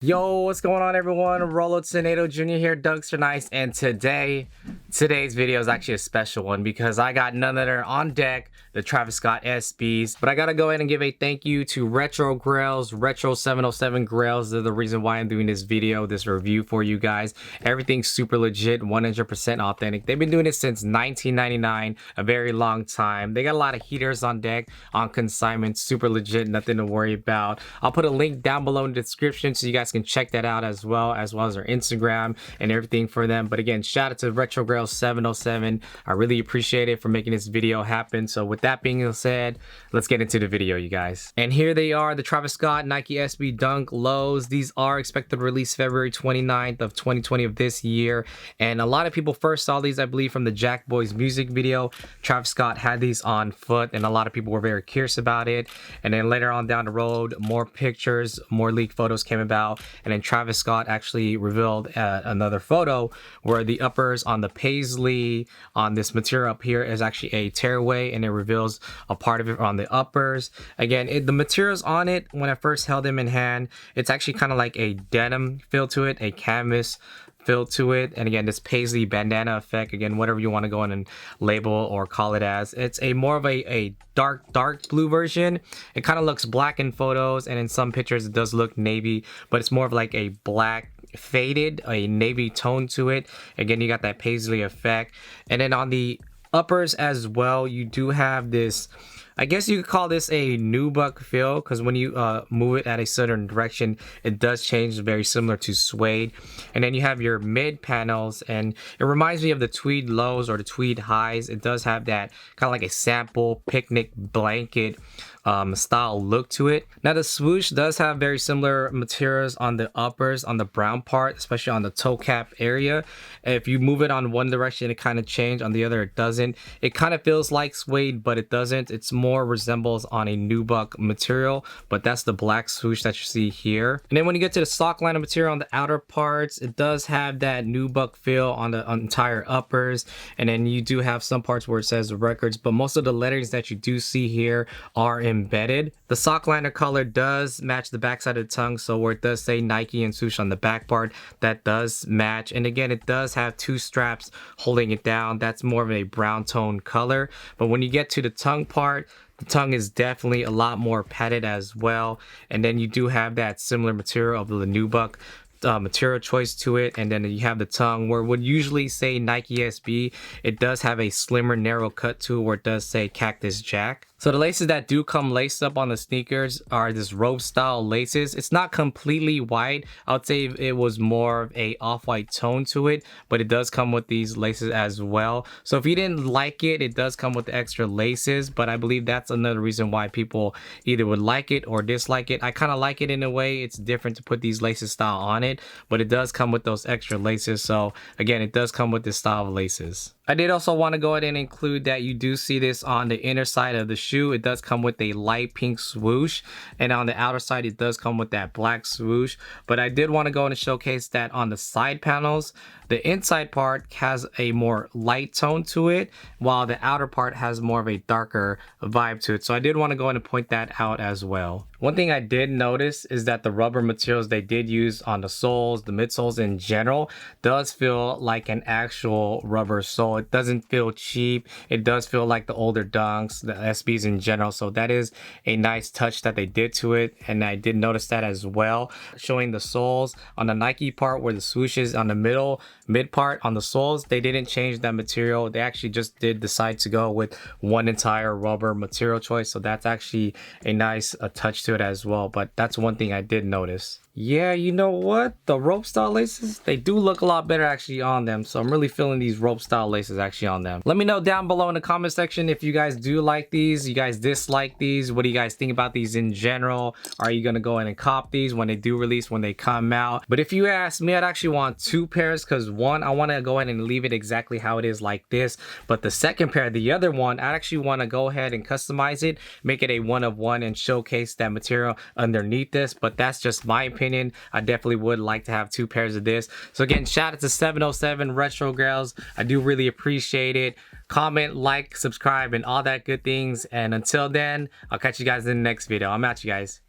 Yo, what's going on, everyone? Rolo Tornado Jr. here, dunksrnice, and today's video is actually a special one because I got none other on deck, the Travis Scott SBs. But I gotta go ahead and give a thank you to Retro Grails, Retro 707 Grails. They're the reason why I'm doing this video, this review for you guys. Everything's super legit, 100% authentic. They've been doing it since 1999, a very long time. They got a lot of heaters on deck, on consignment, super legit, nothing to worry about. I'll put a link down below in the description so you guys can check that out as well as their Instagram and everything for them. But again, shout out to Retro Grails 707. I really appreciate it for making this video happen. So with that being said, let's get into the video, you guys. And here they are, the Travis Scott Nike SB Dunk Lows. These are expected to release February 29th of 2020 of this year. And a lot of people first saw these, I believe, from the Jack Boys music video. Travis Scott had these on foot and a lot of people were very curious about it. And then later on down the road, more pictures, more leaked photos came about. And then Travis Scott actually revealed another photo where the uppers on the paisley on this material up here is actually a tearaway, and it reveals a part of it on the uppers. Again, the materials on it, when I first held them in hand, it's actually kind of like a denim feel to it, a canvas feel to it. And again, this paisley bandana effect, again, whatever you want to go in and label or call it as, it's a more of a dark blue version. It kind of looks black in photos, and in some pictures it does look navy, but it's more of like a black faded, a navy tone to it. Again, you got that paisley effect. And then on the uppers as well, you do have this, I guess you could call this a nubuck feel, because when you move it at a certain direction, it does change, very similar to suede. And then you have your mid panels, and it reminds me of the tweed lows or the tweed highs. It does have that kind of like a sample picnic blanket style look to it. Now the swoosh does have very similar materials on the uppers, on the brown part, especially on the toe cap area. If you move it on one direction, it kind of changes, on the other it doesn't. It kind of feels like suede, but it doesn't. It's more resembles on a nubuck material, but that's the black swoosh that you see here. And then when you get to the sock liner material on the outer parts, it does have that nubuck feel on the entire uppers. And then you do have some parts where it says records, but most of the letters that you do see here are embedded. The sock liner color does match the backside of the tongue, so where it does say Nike and swoosh on the back part, that does match. And again, it does have two straps holding it down. That's more of a brown tone color. But when you get to the tongue part, the tongue is definitely a lot more padded as well. And then you do have that similar material of the nubuck material choice to it. And then you have the tongue where would usually say Nike SB, it does have a slimmer narrow cut to it where it does say Cactus Jack. So the laces that do come laced up on the sneakers are this robe style laces. It's not completely white. I would say it was more of a off-white tone to it, but it does come with these laces as well. So if you didn't like it, it does come with the extra laces, but I believe that's another reason why people either would like it or dislike it. I kind of like it in a way. It's different to put these laces style on it, but it does come with those extra laces. So again, it does come with this style of laces. I did also want to go ahead and include that you do see this on the inner side of the shoe. It does come with a light pink swoosh, and on the outer side it does come with that black swoosh. But I did want to go and showcase that on the side panels, the inside part has a more light tone to it, while the outer part has more of a darker vibe to it. So I did want to go in and point that out as well. One thing I did notice is that the rubber materials they did use on the soles, the midsoles in general, does feel like an actual rubber sole. It doesn't feel cheap. It does feel like the older dunks, the SBs in general. So that is a nice touch that they did to it. And I did notice that as well. Showing the soles on the Nike part where the swoosh is on the mid part on the soles, they didn't change that material. They actually just did decide to go with one entire rubber material choice. So that's actually a nice touch to it as well. But that's one thing I did notice. Yeah, you know what? The rope style laces, they do look a lot better actually on them. So I'm really feeling these rope style laces actually on them. Let me know down below in the comment section if you guys do like these, you guys dislike these. What do you guys think about these in general? Are you gonna go in and cop these when they do release, when they come out? But if you ask me, I'd actually want two pairs, because one, I want to go ahead and leave it exactly how it is like this. But the second pair, the other one, I actually want to go ahead and customize it, make it a one of one, and showcase that material underneath this. But that's just my opinion. I definitely would like to have two pairs of this. So again, shout out to 707 Retro Grails. I do really appreciate it. Comment, like, subscribe, and all that good things. And until then, I'll catch you guys in the next video. I'm out, you guys.